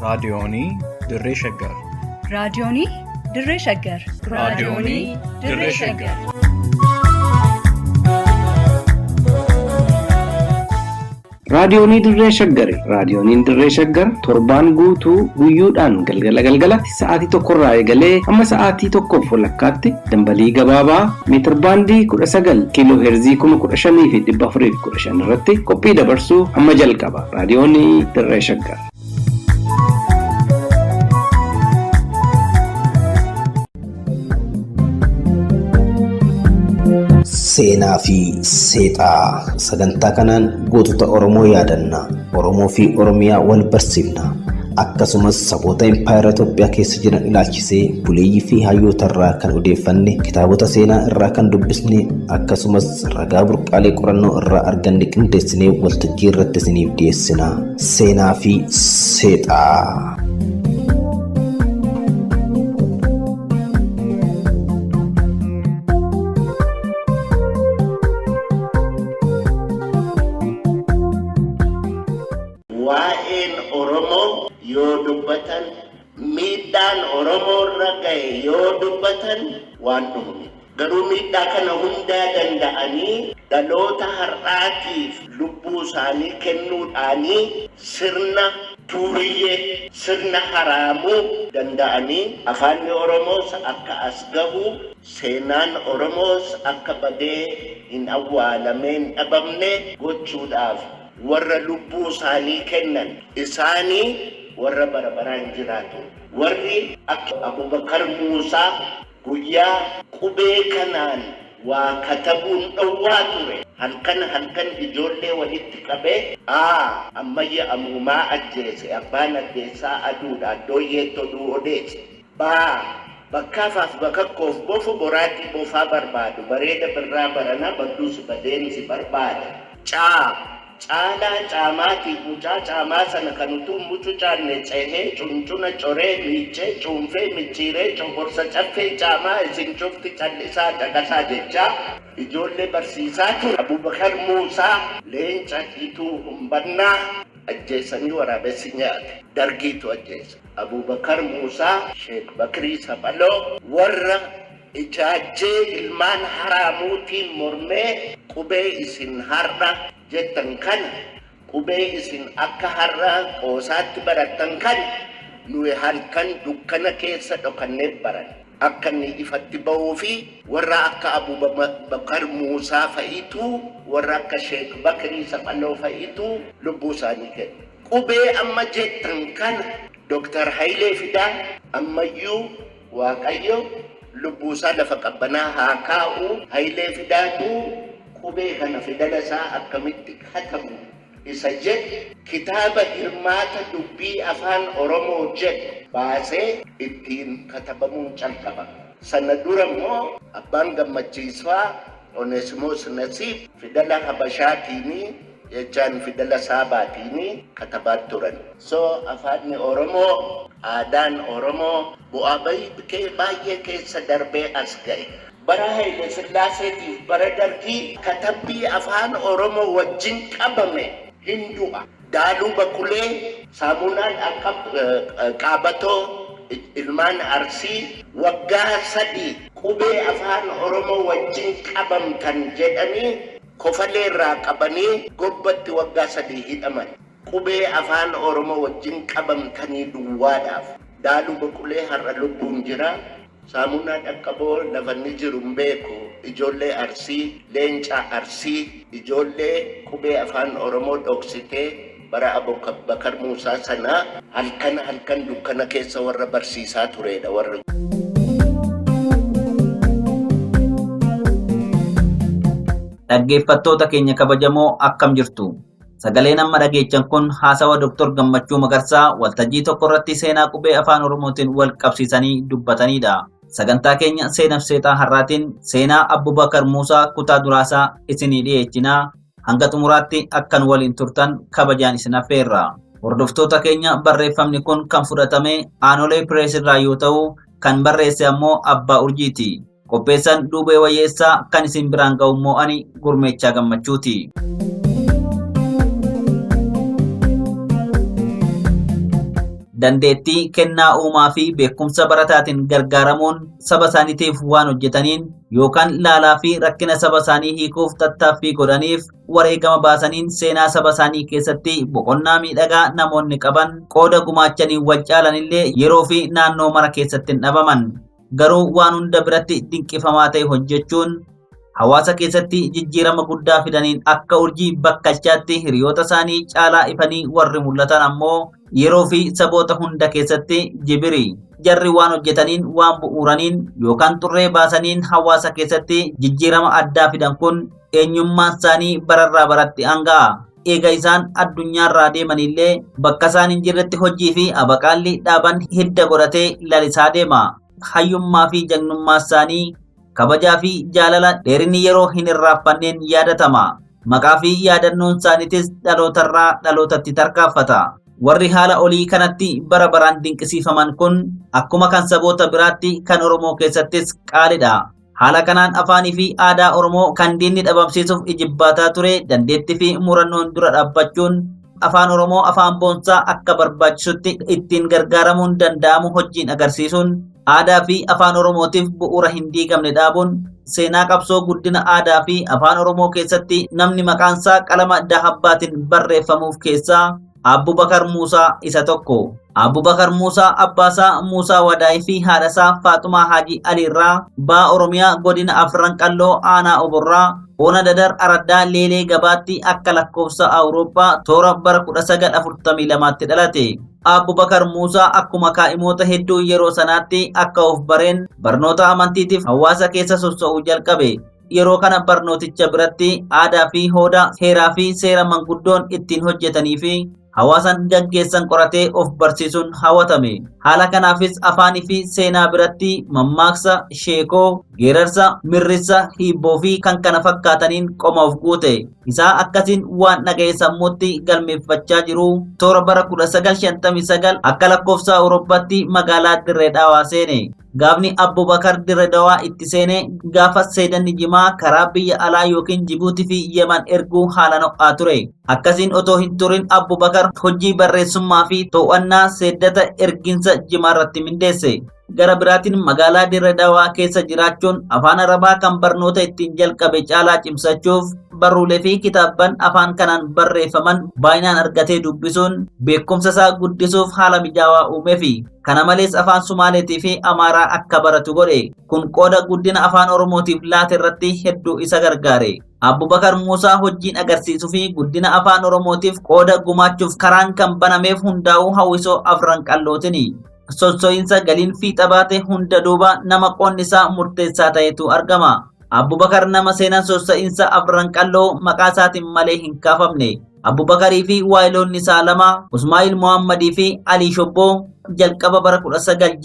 raadiyoonii Dirree Shaggar. raadiyoonii Dirree Shaggar. raadiyoonii Dirree Shaggar. Raadiyoonii Dirree Shaggari. Raadiyooniin Dirree Shaggar torbaan guutuu guyyoodhaan galgalatti sa'aatii tokkorraa eegalee hamma sa'aatii tokkoof walakkaatti dambalii gabaabaa meetir baandii 19 kiiloo heerzii 15,415 irratti qophii dabarsuu amma jalqaba. Raadiyoonii Dirree Shaggar. Seenaa fi seexaa sagantaa kanaan gootota Oromoo yaadanna. Oromoo fi Oromiyaa wal barsiifna. Akkasumas saboota impaayera Itoophiyaa keessa jiran ilaalchisee buleeyyii fi hayyoota irraa kan odeeffanne, kitaabota seenaa irraa kan dubbisne, akkasumas ragaa burqaalee qorannoo irraa arganne qindeessinee waltajjii irratti isiniif dhiyeessina. Seenaa fi seexaa. Miidhaan Oromoo irra gahe yoo dubbatan waan dhume. Garuu miidhaa kana hundaa danda'anii dhaloota har'aatiif lubbuu isaanii kennuudhaanii sirna tuuriyyee, sirna haraamuu danda'anii afaanni Oromoos akka as gahu, seenaan Oromoos akka badee hin awwaalamee hin dhabamne gochuudhaaf warra lubbuu isaanii kennan isaanii warra barabaraan jiraatu. Warri akka Abubakar Muusaa guyyaa qubee kanaan waa katabuun dhowwaa ture. Halkan ijoollee walitti qabee ammayya amuumaa ajjeese, abbaan addeessaa aduudha, dooyyeetti oduu odeesse. Bakkaafaaf bakakkoof bofu boraatii bofaa barbaadu, bareeda birraa barana badduus badeensi barbaada. Caalaa caamaatii mucaa caamaa sana kan utuu mucucaanne ceehee cuncuna coree miichee cuunfee micciiree cogorsa caffee caamaa isin cufti callisaa caqasaa jechaa ijoollee barsiisaa ture. Abubakar Muusaa leenca hiituu humbannaa ajjeesanii waraabessi nyaate. Dargiitu ajjeesa. Abubakar Muusaa Sheek Bakrii Saphaloo warra ijaajjee ilmaan haraamuutiin mormee qubee isin har'a jettan kana, qubee isin akka har'a qoosaatti barattan kana nuyi halkan dukkana keessa dhokannee baran. Akka inni ifatti ba'uu fi warra akka Abubakar Muusaa fa'iitu, warra akka Sheek Bakrii Saphaloo fa'iitu lubbuu isaanii kennu. Qubee amma jettan kana Dr. Hayilee Fidaa ammayyuu Waaqayyo lubbuusaa lafa qabbanaa haa kaa'u. Hayilee Fidaatu qubee kana fidala isaa akkamitti katabu isa jedhu kitaaba hirmaata dubbii afaan Oromoo jedhu baasee ittiin katabamuun calqaba. Sana dura immoo abbaan gammachiisaa Oneesimoos Nasiib fidala Habashaatiinii jechaan fidala Saabaatiinii katabaa turan. Afaanni Oromoo, aadaan Oromoo bu'aa baay'ee keessa darbee as ga'e. Bara Haile Sillaaseetiif bara Dargii katabbii afaan Oromoo wajjin qabame hin du'a. Daaluu Bakulee, Saamunaan akka Qaabatoo, ilmaan Arsii waggaa 3 qubee afaan Oromoo wajjin qabamtan jedhanii Kofalee irraa qabanii gobbatti waggaa 3 hidhaman. Qubee afaan Oromoo wajjin qabamtanii duwwaadhaaf. Daaluu Bakulee har'a lubbuun jira. Saamunaa dhaqqaboo lafanni jiru hin beeku. Ijoollee Arsii, leenca Arsii, ijoollee qubee afaan Oromoo dhoksitee bara Abubakar Muusaa sana halkan dukkana keessa warra barsiisaa turedha warra. Dhaggeeffattoota keenya kabajamoo akkam jirtu? Sagaleen amma dhageechan kun haasawa Dr. Gammachuu Magarsaa waltajjii tokko irratti seenaa qubee afaan Oromootiin wal qabsiisanii dubbatanidha. Sagantaa keenya seenaaf seexaa har'aatiin seenaa Abubakar Muusaa kutaa duraasaa isinii dhiyeessinaa. Hanga xumuraatti akkan waliin turtan kabajaan isin affeerra. Hordoftoota keenya barreeffamni kun kan fudhatame Aanolee Pirees irraa yoo ta'u, kan barreesse ammoo Abbaa Urjiiti. Qopheessaan Duubee Wayyeessaa kan isin biraan ga'u immoo ani Gurmeechaa Gammachuuti. dandeettii kennaa uumaa fi beekumsa barataatiin gargaaramuun saba isaaniitiif waan hojjetaniin yookaan laalaa fi rakkina saba isaanii hiikuuf tattaaffii godhaniif wareegama baasaniin seenaa saba isaanii keessatti boqonnaa miidhagaa namoonni qaban qooda gumaachanii wal caalanillee yeroo fi naannoo mara keessatti hin dhabaman. Garuu waan hunda biratti dinqifamaa ta'e hojjechuun hawaasa keessatti jijjiirama guddaa fidaniin akka urjii bakkalchaatti hiriyoota isaanii caalaa ifanii warri mul'atan ammoo yeroo fi saboota hunda keessatti jibiri. Jarri waan hojjetaniin waan bu'uuraniin yookaan xurree baasaniin hawaasa keessatti jijjiirama addaa fidan kun eenyummaan isaanii bararraa baratti hanga'a. Eega isaan addunyaarraa deemanillee bakka isaan hin jirretti hojii fi abaqaalli dhaaban hidda godhatee lalisaa deema. Hayyummaa fi jagnummaa isaanii kabajaa fi jaalala dheerinni yeroo hin irraanfanneen yaadatama. Maqaa fi yaadannoon isaaniitis dhalootarraa dhalootatti tarkaanfata. Warri haala olii kanatti bara baraan dinqisiifaman kun akkuma kan saboota biraatti kan Oromoo keessattis qaalidha. Haala kanaan afaanii fi aadaa Oromoo kan diinni dhabamsiisuuf ijibbaataa ture dandeettii fi murannoon dura dhaabbachuun afaan Oromoo afaan boonsaa akka barbaachisutti ittiin gargaaramuun danda'amu hojiin agarsiisuun aadaa fi afaan Oromootiif bu'uura hin diigamne dhaabuun seenaa qabsoo guddina aadaa fi afaan Oromoo keessatti namni maqaansaa qalama dahabbaatiin barreeffamuuf keessaa Abubakar Muusaa isa tokko. Abubakar Muusaa abbaasaa Muusaa Wadaayii fi haadhasaa Faaxumaa Haajii Aliirraa baa Oromiyaa godina Afran Qalloo aanaa Oborraa Oona Dadar Araddaa Leelee Gabaatti akka lakkoofsa Awurooppaa toora bara 1942tti dhalate. Abubakar Muusaa akkuma kaa'imoota hedduu yeroo sanaatti akka of bareen barnoota amantiitiif hawaasa keessa socho'uu jalqabe. Yeroo kana barnooticha biratti aadaa fi hooda heeraa fi seera manguddoon ittiin hojjetanii fi hawaasan gaggeessan qoratee of barsiisuun hawwatame. Haala kanaafis afaanii fi seenaa biratti mammaaksa, sheekoo, geerarsa, mirrisa, hibboo fi kan kana fakkaataniin qoma of guute. Isaa akkasiin waan dhaga'e sammuutti galmeeffachaa jiru toora bara 1959 akka lakkoofsa Awurooppaatti magaalaa Dirree Dhawaa seene. Gaafni Abubakar Dirree Dhawaa itti seene gaafa seedanni jimaa karaa biyya alaa yookiin Jibuutii fi Yemen erguu haala ho'aa ture. Akkasiin otoo hin turin Abubakar hojii barreessummaa fi to'annaa seeddata erginsa jimaa irratti mindeesse. Gara biraatiin magaalaa Dirree Dhawaa keessa jiraachuun afaan Arabaa kan barnoota ittiin jalqabe caalaa cimsachuuf barruulee fi kitaabban afaan kanaan barreeffaman baay'inaan argatee dubbisuun beekumsa isaa guddisuuf haala mijaawaa uumeefi. Kana malees afaan Sumaaleetii fi Amaaraa akka baratu godhe. Kun qooda guddina afaan Oromootiif laate irratti hedduu isa gargaare. Abubakar Muusaa hojiin agarsiisuu fi guddina afaan Oromootiif qooda gumaachuuf karaan kan banameef hundaa'uu hawwisoo Afran Qallootiini. Soso'iinsa galiin fiixa baate hunda duuba nama qoonni isaa murteessaa ta'etu argama. Abubakar nama seenaan soso'iinsa Afran Qalloo maqaa isaatiin malee hin kaafamne. Abubakarii fi waayiloonni isaa lama Usmaa'il Muhammadii fi Alii Shobboo jalqaba bara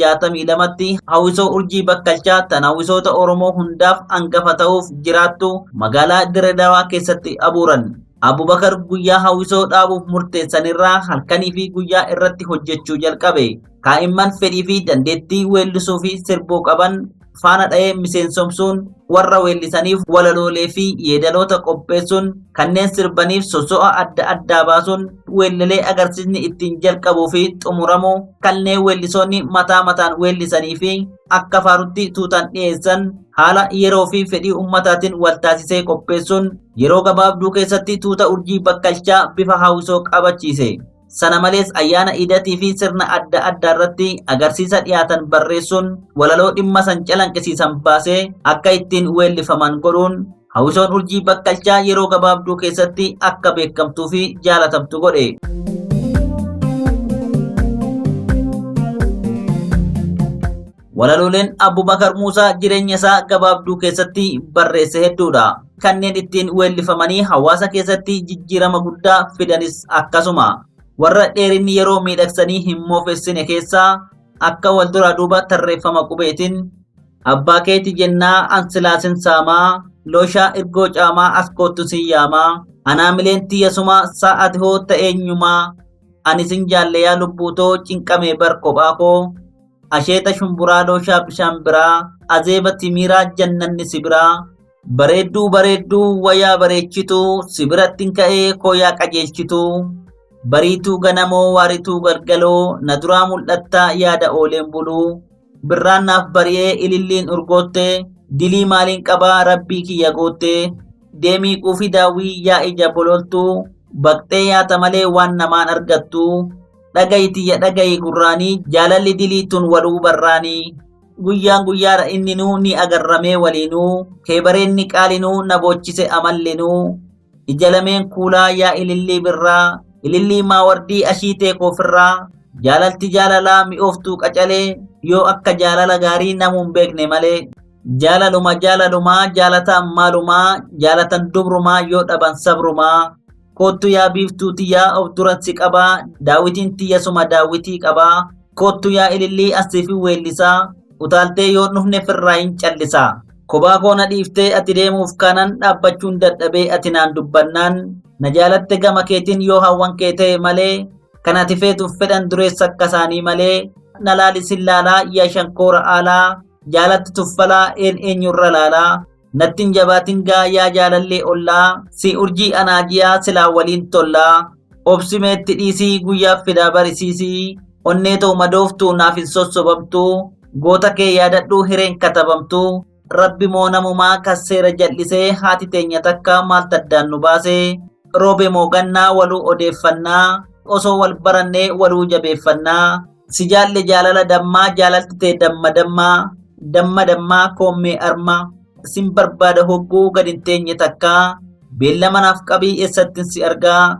1962tti hawwisoo urjii bakkalchaa tan hawwisoota Oromoo hundaaf hangafa ta'uuf jiraattu magaalaa Dirree Dhawaa keessatti abuuran. Abubakar guyyaa hawwisoo dhaabuuf murteessanirraa halkanii fi guyyaa irratti hojjechuu jalqabe. Kaa'imman fedhii fi dandeettii weellisuu fi sirbuu qaban faana dha'ee miseensomsuun warra weellisaniif walaloolee fi yeedaloota qopheessuun kanneen sirbaniif soso'a adda addaa baasuun weellilee agarsiisni ittiin jalqabuu fi xumuramu kanneen weellisoonni mataa mataan weellisanii fi akka faarutti tuutan dhiyeessan haala yeroo fi fedhii ummataatiin waltaasisee qopheessuun yeroo gabaabduu keessatti tuuta urjii bakkalchaa bifa hawwisoo qabachiise. Sana malees ayyaana iidatii fi sirna adda addaa irratti agarsiisa dhiyaatan barreessuun walaloo dhimma san calanqisiisan baasee akka ittiin weellifaman godhuun hawwisoon urjii bakkalchaa yeroo gabaabduu keessatti akka beekamtuu fi jaalatamtu godhe. Walalooleen Abubakar Muusaa jireenya isaa gabaabduu keessatti barreesse hedduudha. Kanneen ittiin weellifamanii hawaasa keessatti jijjiirama guddaa fidanis akkasuma. Warra dheerinni yeroo miidhagsanii hin moofessine keessaa akka wal duraa duuba tarreeffama qubeetiin abbaa keeti jennaa ansilaasin saamaa looshaa irgoo caamaa askoottu siyyaamaa anaa mileen tiyyasumaa sa'ati hoo ta'eenyumaa ani sin jaalleyaa lubbuutoo cinqamee bar kophaa koo asheeta shumburaa looshaa bishaan biraa azeeba timiiraa jannanni sibiraa bareedduu bareedduu wayaa bareechituu sibirattiin ka'ee kooyaa qajeelchituu bariituu ganamoo waarituu galgaloo na duraa mul'attaa yaada ooleen buluu birraan naaf bari'ee ililliin urgootte dilii maaliin qabaa rabbii kiyya gootte deemii quufi daawwii yaa ija bololtuu baqxee yaata malee waan namaan argattu dhagayi tiyya dhagayi gurraanii jaalalli diliitun waluu barraanii guyyaan guyyaadha inninuu ni agarramee waliinuu keebareenni qaalinuu na boochise amallinuu ija lameen kuulaa yaa ilillii birraa ilillii maawardii ashiitee koofirraa jaalalti jaalalaa mi'ooftuu qacalee yoo akka jaalala gaarii namuun beekne malee jaalaluma jaalataan maalumaa jaalatan dubrumaa yoo dhaban sabrumaa kottu yaa biiftuu tiyyaa of duratti qabaa daawitiin tiyya suma daawitii qabaa kottu yaa ilillii asiifi weellisaa utaaltee yoo dhufne firraa hin callisaa kophaa koona dhiiftee ati deemuuf kanan dhaabbachuun dadhabee ati naan dubbannaan na jaalatte gama keetiin yoo hawwan kee ta'e malee kan ati feetuuf fedhan dureessa akka isaanii malee na laalisin laalaa yaa shankoora aalaa jaalatti tuffalaa eenyurra laalaa nattin jabaatin gaa yaa jaalallee ollaa si urjii anaajiyaa silaa waliin tollaa obsimeetti dhiisii guyyaaf fidaa barisiisii onnee ta'u madooftuu naaf hin sossobamtuu goota kee yaadadhuu hireen katabamtuu rabbi moo namumaa kas seera jal'isee haati teenya takka maal taddaan nu baasee roobe moo gannaa waluu odeeffannaa osoo wal barannee waluu jabeeffannaa si jaalle jaalala dammaa jaalalti tee damma dammaa koommee arma sin barbaada hogguu gadin teenye takkaa beellama naaf qabii eessattin si argaa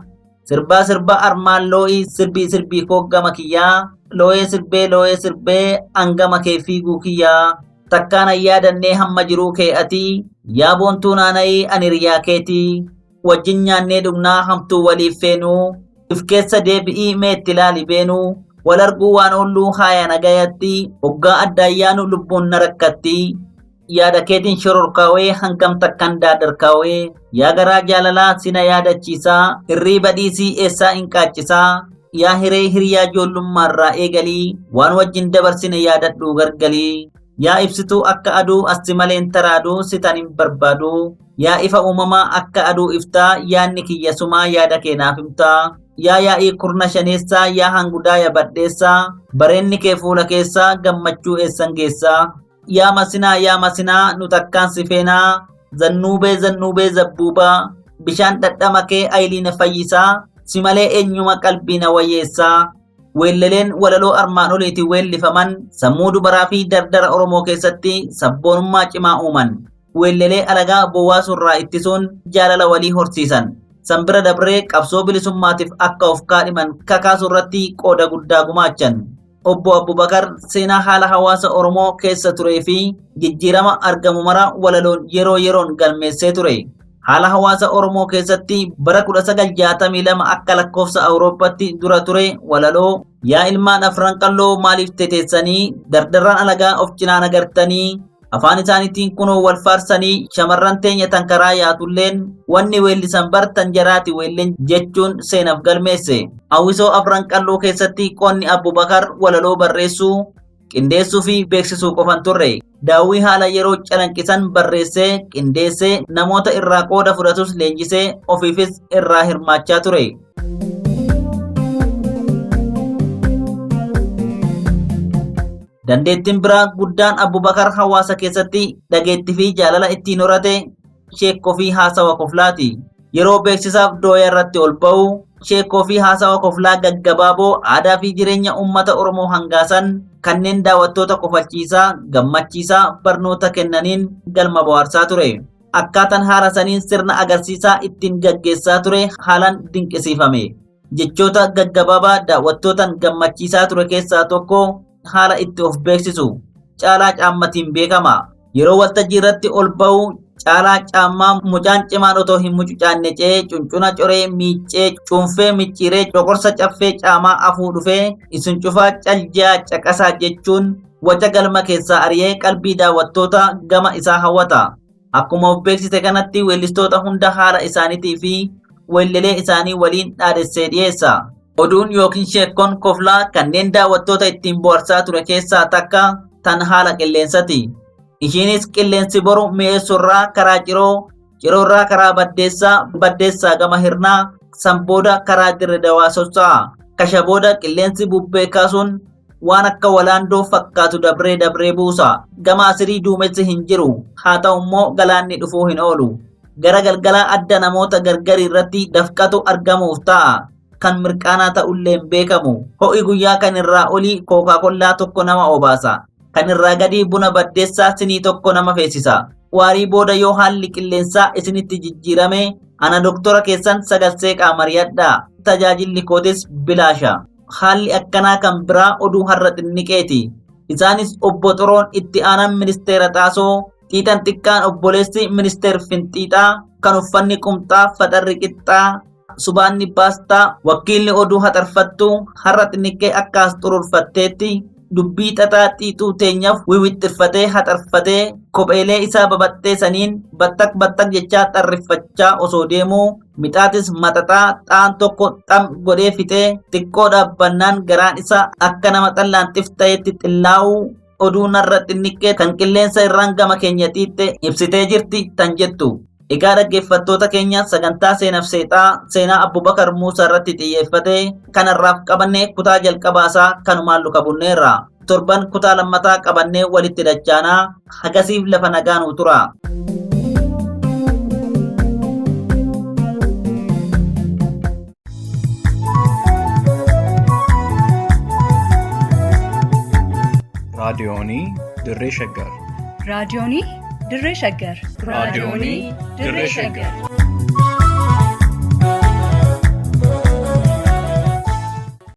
sirbaa armaan loo'ii sirbii koo gama kiyyaa loo'ee sirbee angama kee fiiguu kiyyaa takkaan ayyaadannee hamma jiruu kee ati yaa boontuu naanayii ani riyaa keetii wajjin nyaannee dhugnaa hamtuu waliif feenuu if keessa deebi'ii meetti laali beenuu wal arguu waan olluu haaya nagayatti hoggaa addaayyaanu lubbuun na rakkatti yaada keetiin shororkaawee hangam takkan daadarkaawee yaa garaa jaalalaa sina yaadachiisaa hirriiba dhiisii eessaa hin qaachisaa yaa hiree hiriyaa ijoollummaarraa eegalii waan wajjin dabarsine yaadadhuu gargalii yaa ibsituu akka aduu asti maleen taraaduu sitan hin barbaaduu yaa ifa uumamaa akka aduu iftaa yaanni kiyya sumaa yaada keenaaf himtaa yaa yaa'ii kurna shaneessaa yaa hangudaaya badheessaa bareenni kee fuula keessaa gammachuu eessan geessaa yaa masinaa nu takkaan si feenaa zannuubee zabbuubaa bishaan dhadhama kee ayiliina fayyisaa si malee eenyuma qalbiina wayyeessaa weelleleen walaloo armaan oliiti weellifaman sammuu dubaraa fi dardara Oromoo keessatti sabboonummaa cimaa uuman weellelee alagaa bowwaasurraa ittisuun jaalala walii horsiisan sanbira dabree qabsoo bilisummaatiif akka of kaadhiman kakaasu irratti qooda guddaa gumaachan obbo Abubakar seenaa haala hawaasa Oromoo keessa turee fi jijjiirama argamu mara walaloon yeroo yeroon galmeessee ture. Haala hawaasa Oromoo keessatti bara 1962 akka lakkoofsa Awurooppaatti dura ture walaloo yaa ilmaan afran qalloo maaliif teteessanii dardarraan alagaa of cinaan agartanii afaan isaaniitiin kunoo wal faarsanii shamarran teenya tan karaa yaatulleen wanni weellisan bartan jaraati weelleen jechuun seenaaf galmeesse. Hawwisoo afran qalloo keessatti qonni Abubakar walaloo barreessuu qindeessuu fi beeksisuu qofan turre. Daawwii haala yeroo calanqisan barreessee qindeessee namoota irraa qooda fudhatus leenjisee ofiifis irraa hirmaachaa ture. Dandeettiin biraa guddaan Abubakar hawaasa keessatti dhageettii fi jaalala ittiin horate sheekoo fi haasawa koflaati. Yeroo beeksisaaf dooya irratti ol ba'u sheekoo fi haasawa koflaa gaggabaaboo aadaa fi jireenya uummata Oromoo hangaasan kanneen daawwattoota kofalchiisaa, gammachiisaa, barnoota kennaniin galma bohaarsaa ture. Akkaataan haala saniin sirna agarsiisaa ittiin gaggeessaa ture haalaan dinqisiifame. Jechoota gaggabaabaa daawwattootaan gammachiisaa ture keessaa tokko haala itti of beeksisu caalaa caammatiin beekama. Yeroo waltajjii irratti ol ba'u caalaa caammaa mucaan cimaan otoo hin mucucaanne ce'ee cuncuna coree miiccee cuunfee micciiree coqorsa caffee caamaa afuu dhufee isin cufaa caljaa caqasaa jechuun waca galma keessaa ari'ee qalbii daawwattoota gama isaa hawwata. Akkuma of beeksise kanatti weellistoota hunda haala isaaniitii fi weellelee isaanii waliin dhaadessee dhiyeessa. Oduun yookiin sheekkoon koflaa kanneen daawwattoota ittiin bohaarsaa ture keessaa takka tan haala qilleensati. Ishiinis qilleensi boru mi'eessurraa karaa ciroorraa karaa baddeessaa gama hirnaa Sanbooda karaa dirre dawaa socho'a. Kashabooda qilleensi bubbee kaasuun waan akka walaandoo fakkaatu dabree buusa. Gama asirii duumessi hin jiru. Haa ta'u immoo galaanni dhufuu hin oolu. Gara galgalaa adda namoota gargarii irratti dafqatu argamuuf ta'a. Kan mirqaanaa ta'ullee hin beekamu. Ho'i guyyaa kan irraa olii kookaa-kollaa tokko nama obaasa. Kan irraa gadii buna baddeessaa sinii tokko nama feesisa. Waarii booda yoo haalli qilleensaa isinitti jijjiirame ana doktora keessan sagalsee qaamariyadhaa. Tajaajilli kootis bilaasha. Haalli akkanaa kan biraa oduu har'a xinniqeeti. Isaanis obbo Xoroon itti aanan ministeera Xaasoo, Xiixan Xiqqaan obboleessi ministeer Finxiixaa, kan uffanni qumxaa faxarri qixxaa, subaanni baastaa, wakiilli oduu haxarfattuu har'a xinniqee akkaas xururfatteetti dubbii xaxaa xiixuu teenyaaf wiwixxirfatee haxarfatee kopheelee isaa babaxxee saniin battak jechaa xarriffachaa osoo deemuu mixaatis maxaxaa xaan tokko xam godhee fixee xiqqoo dhaabbannaan garaan isaa akka nama xallaanxif ta'etti xillaa'uu oduu narra xinniqqee kan qilleensa irraan gama keenya xiixxe ibsitee jirti tan jettu. Egaa dhaggeeffattoota keenya sagantaa seenaaf seexaa seenaa Abubakar Muusaa irratti xiyyeeffatee kanarraaf qabannee kutaa jalqabaasaa kanumaan luka bunneerra. Torban kutaa lammataa qabannee walitti dachaanaa hagasiif lafa nagaa nuu tura. raadiyoonii Dirree Shaggar. raadiyoonii Dirree Shaggar. raadiyoonii Dirree Shaggar.